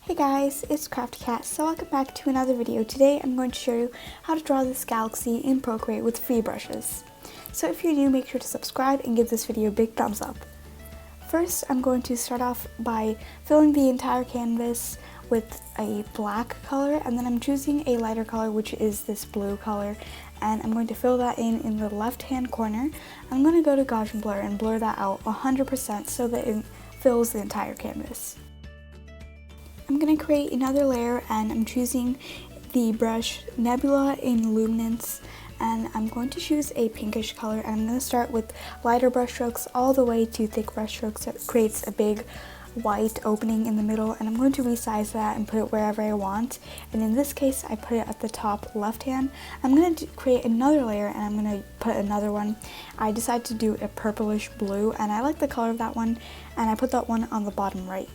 Hey guys, it's Crafty Cat, so welcome back to another video. Today I'm going to show you how to draw this galaxy in Procreate with free brushes. So if you're new, make sure to subscribe and give this video a big thumbs up. First, I'm going to start off by filling the entire canvas with a black color, and then I'm choosing a lighter color, which is this blue color, and I'm going to fill that in the left hand corner. I'm going to go to Gaussian blur and blur that out 100% so that it fills the entire canvas. I'm going to create another layer, and I'm choosing the brush Nebula in Luminance, and I'm going to choose a pinkish color, and I'm going to start with lighter brush strokes all the way to thick brush strokes. So it creates a big white opening in the middle, and I'm going to resize that and put it wherever I want, and in this case I put it at the top left hand. I'm going to create another layer, and I'm going to put another one. I decided to do a purplish blue, and I like the color of that one, and I put that one on the bottom right.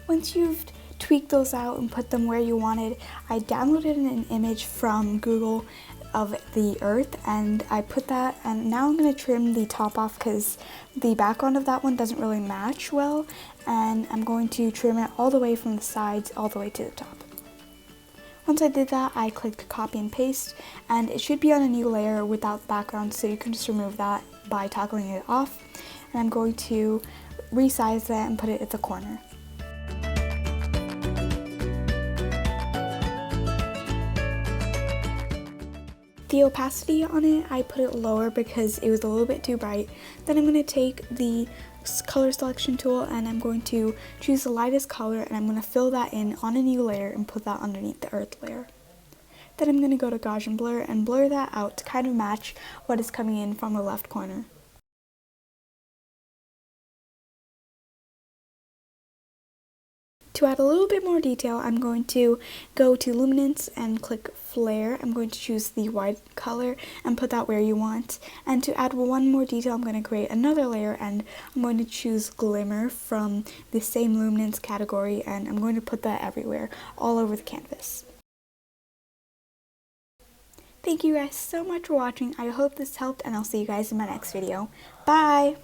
Once you've tweaked those out and put them where you wanted, I downloaded an image from Google of the Earth, and I put that, and now I'm going to trim the top off because the background of that one doesn't really match well, and I'm going to trim it all the way from the sides all the way to the top. Once I did that, I clicked copy and paste, and it should be on a new layer without background, so you can just remove that by toggling it off, and I'm going to resize that and put it at the corner. The opacity on it, I put it lower because it was a little bit too bright. Then I'm going to take the color selection tool, and I'm going to choose the lightest color, and I'm going to fill that in on a new layer and put that underneath the earth layer. Then I'm going to go to Gaussian blur and blur that out to kind of match what is coming in from the left corner. To add a little bit more detail, I'm going to go to Luminance and click Flare. I'm going to choose the white color and put that where you want. And to add one more detail, I'm going to create another layer, and I'm going to choose Glimmer from the same Luminance category, and I'm going to put that everywhere, all over the canvas. Thank you guys so much for watching. I hope this helped, and I'll see you guys in my next video. Bye!